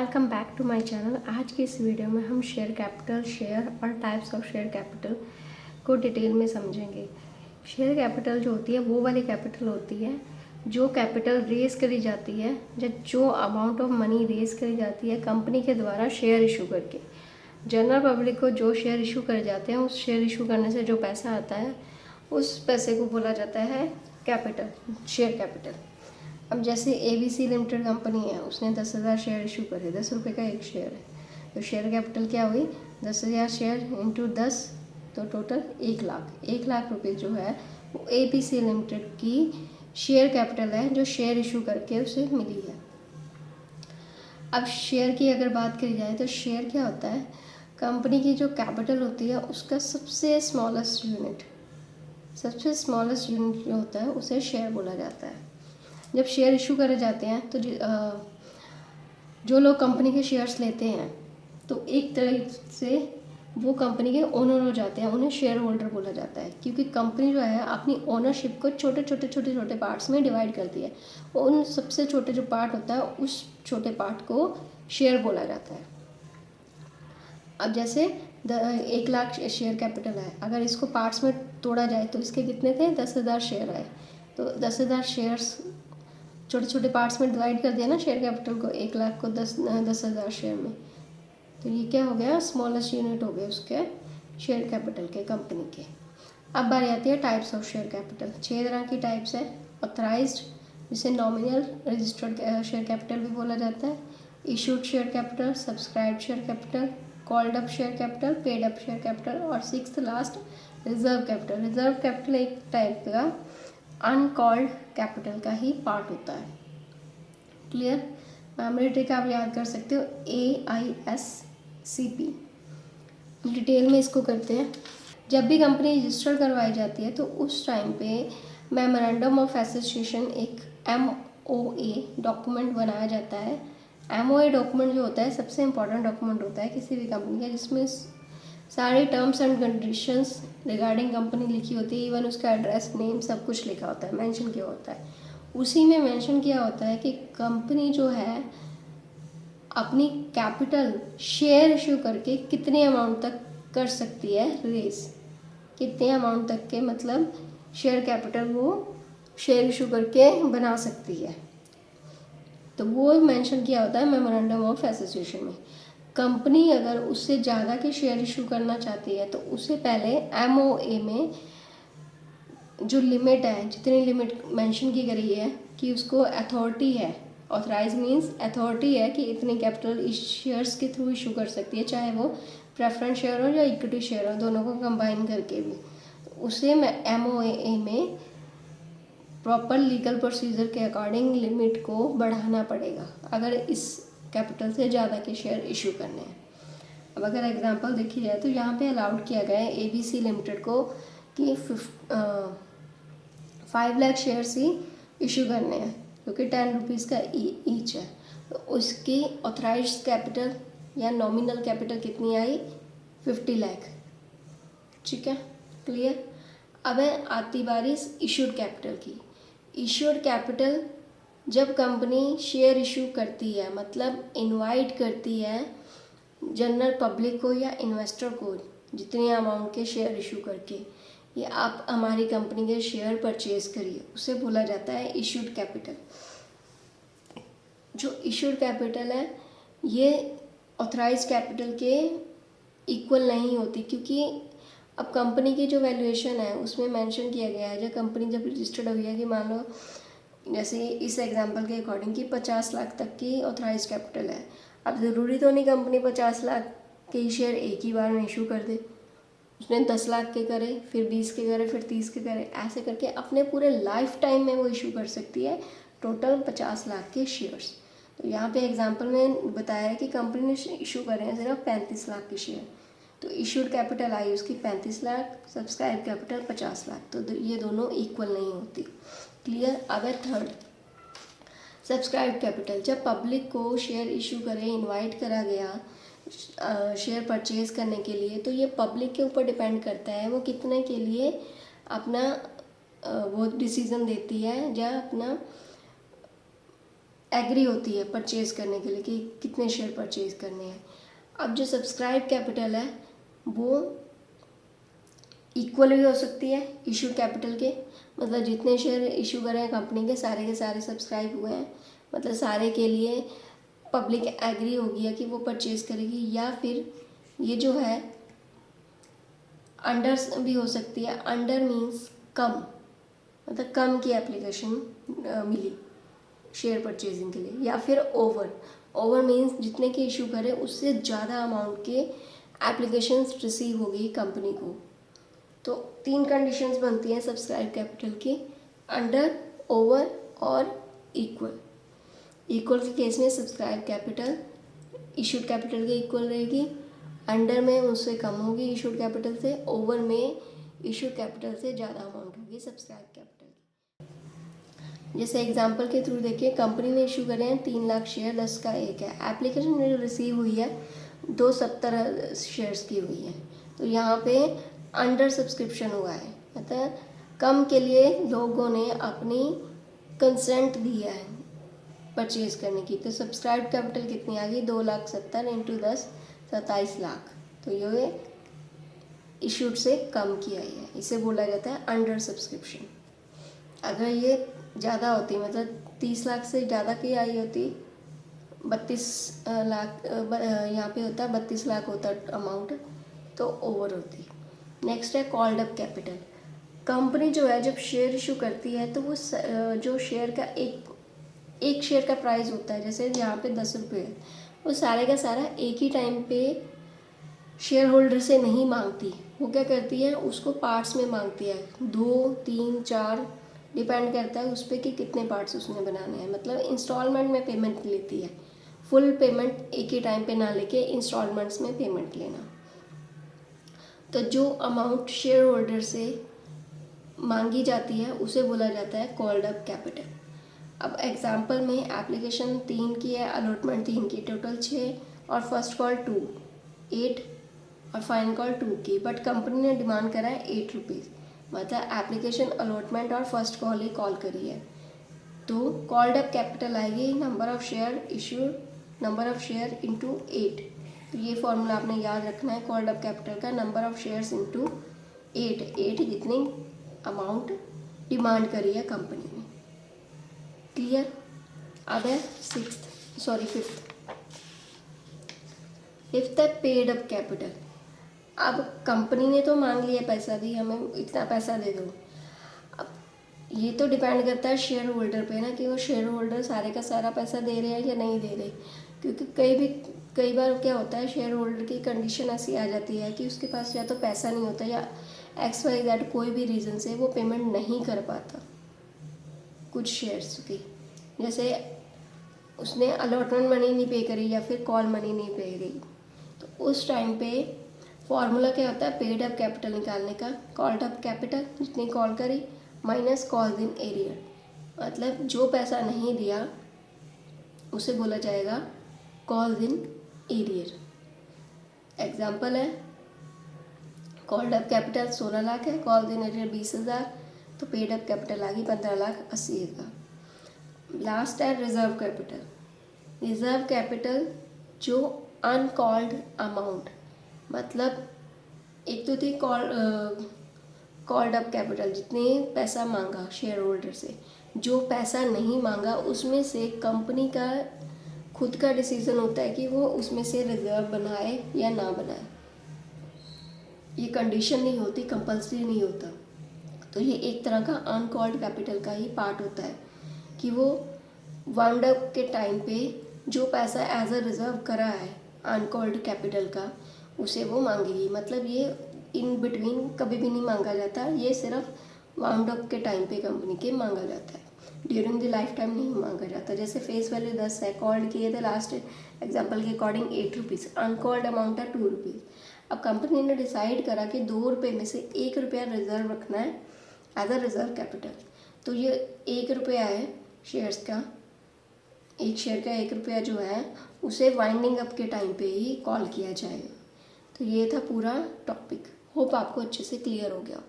Welcome back to my channel. आज की इस वीडियो में हम शेयर कैपिटल, शेयर और टाइप्स ऑफ शेयर कैपिटल को डिटेल में समझेंगे। शेयर कैपिटल जो होती है वो वाली कैपिटल होती है जो कैपिटल रेज करी जाती है, जो अमाउंट ऑफ मनी रेज करी जाती है कंपनी के द्वारा शेयर इशू करके। जनरल पब्लिक को जो शेयर इशू करे जाते हैं, उस शेयर इशू करने से जो पैसा आता है उस पैसे को बोला जाता है कैपिटल, शेयर कैपिटल। अब जैसे ABC लिमिटेड कंपनी है, उसने 10,000 शेयर इशू करे, 10 रुपये का एक शेयर है, तो शेयर कैपिटल क्या हुई 10,000 शेयर इंटू 10, तो टोटल 1,00,000। 1,00,000 रुपये जो है वो ABC लिमिटेड की शेयर कैपिटल है जो शेयर इशू करके उसे मिली है। अब शेयर की अगर बात करी जाए तो शेयर क्या होता है, कंपनी की जो कैपिटल होती है उसका सबसे स्मॉलेस्ट यूनिट जो होता है उसे शेयर बोला जाता है। जब शेयर इशू करे जाते हैं तो जो लोग कंपनी के शेयर्स लेते हैं तो एक तरह से वो कंपनी के ओनर हो जाते हैं, उन्हें शेयर होल्डर बोला जाता है, क्योंकि कंपनी जो है अपनी ओनरशिप को छोटे छोटे पार्ट्स में डिवाइड करती है। उन सबसे छोटे जो पार्ट होता है उस छोटे पार्ट को शेयर बोला जाता है। अब जैसे 1,00,000 शेयर कैपिटल है, अगर इसको पार्ट्स में तोड़ा जाए तो इसके कितने थे 10,000 शेयर आए, तो 10,000 शेयर्स छोटे छोटे पार्ट्स में डिवाइड कर दिया ना शेयर कैपिटल को, 1,00,000 को 10,000 शेयर में, तो ये क्या हो गया स्मॉलेस्ट यूनिट हो गए उसके शेयर कैपिटल के कंपनी के। अब बारी आती है टाइप्स ऑफ शेयर कैपिटल। 6 तरह की टाइप्स है। ऑथराइज्ड, जिसे नॉमिनल रजिस्टर्ड शेयर कैपिटल भी बोला जाता है, issued share capital, subscribe share capital, called up share capital, paid up share capital, और 6th last reserve capital. Reserve capital एक टाइप का अनकॉल्ड कैपिटल का ही पार्ट होता है। क्लियर? मेमोरी ट्रिक आप याद कर सकते हो, AISCP। डिटेल में इसको करते हैं। जब भी कंपनी रजिस्टर करवाई जाती है तो उस टाइम पे मेमोरेंडम ऑफ एसोसिएशन, एक MOA डॉक्यूमेंट बनाया जाता है। MOA डॉक्यूमेंट जो होता है सबसे इम्पोर्टेंट डॉक्यूमेंट होता है किसी भी कंपनी का, जिसमें सारी terms and conditions regarding company लिखी होती है, इवन उसका एड्रेस, नेम, सब कुछ लिखा होता है, मेंशन किया होता है। उसी में मेंशन किया होता है कि कंपनी जो है अपनी कैपिटल शेयर इशू करके कितने अमाउंट तक कर सकती है रेस, कितने अमाउंट तक के मतलब शेयर कैपिटल वो शेयर इशू करके बना सकती है, तो वो मेंशन किया होता है मेमोरेंडम ऑफ एसोसिएशन में। कंपनी अगर उससे ज़्यादा के शेयर इशू करना चाहती है तो उसे पहले MOA में जो लिमिट है, जितनी लिमिट मेंशन की गई है कि उसको अथॉरिटी है, ऑथराइज मीन्स अथॉरिटी है कि इतनी कैपिटल इस शेयर्स के थ्रू इशू कर सकती है, चाहे वो प्रेफरेंस शेयर हो या इक्विटी शेयर हो, दोनों को कंबाइन करके भी, तो उसे MOA में प्रॉपर लीगल प्रोसीजर के अकॉर्डिंग लिमिट को बढ़ाना पड़ेगा अगर इस कैपिटल से ज़्यादा के शेयर इशू करने हैं। अब अगर एग्जांपल देखी जाए तो यहाँ पे अलाउड किया गया है ABC लिमिटेड को कि 5 लाख शेयर्स ही इशू करने हैं, क्योंकि 10 रुपीज़ का ईच है, तो उसकी ऑथराइज कैपिटल या नॉमिनल कैपिटल कितनी आई 50 लाख। ठीक है, क्लियर? अब आती बारी इशूड कैपिटल की। इशूड कैपिटल जब कंपनी शेयर इशू करती है, मतलब इनवाइट करती है जनरल पब्लिक को या इन्वेस्टर को जितने अमाउंट के शेयर इशू करके, ये आप हमारी कंपनी के शेयर परचेज करिए, उसे बोला जाता है इशूड कैपिटल। जो इशूड कैपिटल है ये ऑथराइज कैपिटल के इक्वल नहीं होती, क्योंकि अब कंपनी की जो वैल्यूएशन है उसमें मेंशन किया गया है, जब कंपनी जब रजिस्टर्ड हुई है कि मान लो जैसे इस एग्जांपल के अकॉर्डिंग कि 50 लाख तक की ऑथराइज कैपिटल है। अब ज़रूरी तो नहीं कंपनी 50 लाख के शेयर एक ही बार में इशू कर दे, उसने 10 लाख के करे, फिर 20 के करे, फिर 30 के करे, ऐसे करके अपने पूरे लाइफ टाइम में वो इशू कर सकती है टोटल 50 लाख के शेयर्स। तो यहाँ पे एग्जांपल में बताया है कि कंपनी ने इशू करे हैं सिर्फ 35 लाख के शेयर, तो इशूड कैपिटल आई उसकी 35 लाख, सब्सक्राइब कैपिटल 50 लाख, तो ये दोनों इक्वल नहीं होती। क्लियर? अब है थर्ड सब्सक्राइब कैपिटल। जब पब्लिक को शेयर इशू करे, इनवाइट करा गया शेयर परचेज करने के लिए, तो ये पब्लिक के ऊपर डिपेंड करता है वो कितने के लिए अपना वो डिसीज़न देती है या अपना एग्री होती है परचेज़ करने के लिए कि कितने शेयर परचेज़ करने हैं। अब जो सब्सक्राइब कैपिटल है वो इक्वल भी हो सकती है इशू कैपिटल के, मतलब जितने शेयर इशू करे हैं कंपनी के सारे सब्सक्राइब हुए हैं, मतलब सारे के लिए पब्लिक एग्री हो गया कि वो परचेज़ करेगी, या फिर ये जो है अंडर भी हो सकती है। अंडर मीन्स कम, मतलब कम की एप्लीकेशन मिली शेयर परचेजिंग के लिए, या फिर ओवर मीन्स जितने के इशू करें उससे ज़्यादा अमाउंट के एप्लीकेशंस रिसीव हो गई कंपनी को। तो 3 कंडीशंस बनती हैं सब्सक्राइब कैपिटल की, अंडर, ओवर और इक्वल। इक्वल के केस में सब्सक्राइब कैपिटल इशूड कैपिटल के इक्वल रहेगी, अंडर में उससे कम होगी इशूड कैपिटल से, ओवर में इशूड कैपिटल से ज़्यादा अमाउंट होगी सब्सक्राइब कैपिटल की। जैसे एग्जांपल के थ्रू देखिए, कंपनी ने इशू करे हैं 3 लाख शेयर, 10 का एक है, एप्लीकेशन जो रिसीव हुई है 270 शेयर्स की हुई है, तो यहाँ पे अंडर सब्सक्रिप्शन हुआ है, मतलब कम के लिए लोगों ने अपनी कंसेंट दिया है परचेज करने की। तो सब्सक्राइब कैपिटल कितनी आ गई, 2,70,000 इंटू 10 27 लाख, तो ये इशूड से कम की आई है, इसे बोला जाता है अंडर सब्सक्रिप्शन। अगर ये ज़्यादा होती, मतलब 30 लाख से ज़्यादा की आई होती, 32 लाख यहाँ पे होता है 32 लाख होता अमाउंट, तो ओवर होती। नेक्स्ट है कॉल्ड अप कैपिटल। कंपनी जो है जब शेयर इशू करती है तो वो जो शेयर का एक शेयर का प्राइस होता है, जैसे यहाँ पे 10 रुपये है, वो सारे का सारा एक ही टाइम पे शेयर होल्डर से नहीं मांगती, वो क्या करती है उसको पार्ट्स में मांगती है, 2, 3, 4 डिपेंड करता है उस पर कि कितने पार्ट्स उसने बनाने हैं, मतलब इंस्टॉलमेंट में पेमेंट लेती है, फुल पेमेंट एक ही टाइम पे ना लेके इंस्टॉलमेंट्स में पेमेंट लेना। तो जो अमाउंट शेयर होल्डर से मांगी जाती है उसे बोला जाता है कॉल्ड अप कैपिटल। अब एग्जांपल में एप्लीकेशन 3 की है, अलॉटमेंट 3 की, टोटल 6 और फर्स्ट कॉल 2 8 और फाइनल कॉल 2 की, बट कंपनी ने डिमांड करा है 8 रुपीज़, मतलब एप्लीकेशन अलॉटमेंट और फर्स्ट कॉल ही कॉल करी है, तो कॉल्ड अप कैपिटल आएगी number of share issued, number of share into 8। तो ये फॉर्मूला आपने याद रखना है कॉल्ड अप कैपिटल का, नंबर ऑफ शेयर्स इंटू 8 जितनी अमाउंट डिमांड करी है कंपनी ने। क्लियर? अब है फिफ्थ है पेड अप कैपिटल। अब कंपनी ने तो मांग लिया पैसा, दी हमें इतना पैसा दे दो, अब ये तो डिपेंड करता है शेयर होल्डर पे ना कि वो शेयर होल्डर सारे का सारा पैसा दे रहे हैं या नहीं दे रहे, क्योंकि कई बार क्या होता है शेयर होल्डर की कंडीशन ऐसी आ जाती है कि उसके पास या तो पैसा नहीं होता या XYZ कोई भी रीज़न से वो पेमेंट नहीं कर पाता कुछ शेयर्स की, जैसे उसने अलॉटमेंट मनी नहीं पे करी या फिर कॉल मनी नहीं पे करी, तो उस टाइम पे फॉर्मूला क्या होता है पेड अप कैपिटल निकालने का, कॉल्ड अप कैपिटल जितनी कॉल करी माइनस कॉल्स इन एरियर, मतलब जो पैसा नहीं दिया उसे बोला जाएगा कॉल्स इन एरियर। एग्जाम्पल है कॉल्ड अप कैपिटल 16 लाख है, कॉल्स इन एरियर 20,000, तो पेड अप कैपिटल आ गई 15,80,000। लास्ट है रिजर्व कैपिटल। रिजर्व कैपिटल जो अनकॉल्ड अमाउंट, मतलब एक तो थी कॉल्ड अप कैपिटल जितने पैसा मांगा शेयर होल्डर से, जो पैसा नहीं मांगा उसमें से कंपनी का खुद का डिसीजन होता है कि वो उसमें से रिजर्व बनाए या ना बनाए, ये कंडीशन नहीं होती, कंपल्सरी नहीं होता। तो ये एक तरह का अनकॉल्ड कैपिटल का ही पार्ट होता है कि वो वाउंड अप के टाइम पे जो पैसा एज अ रिजर्व करा है अनकॉल्ड कैपिटल का उसे वो मांगेगी, मतलब ये इन बिटवीन कभी भी नहीं मांगा जाता, ये सिर्फ वाउंड अप के टाइम पे कंपनी के मांगा जाता है, ड्यूरिंग द लाइफ टाइम नहीं मांगा जाता। जैसे फेस वैल्यू 10 है, कॉल्ड किए थे लास्ट एग्जांपल के अकॉर्डिंग 8 रुपीज़, अनकॉल्ड अमाउंट है 2 रुपीज़। अब कंपनी ने डिसाइड करा कि 2 रुपये में से 1 रुपया रिजर्व रखना है एज अ रिजर्व कैपिटल, तो ये 1 रुपया है शेयर्स का, एक शेयर का 1 रुपया जो है उसे वाइंडिंग अप के टाइम पे ही कॉल किया जाएगा। तो ये था पूरा टॉपिक, होप आपको अच्छे से क्लियर हो गया।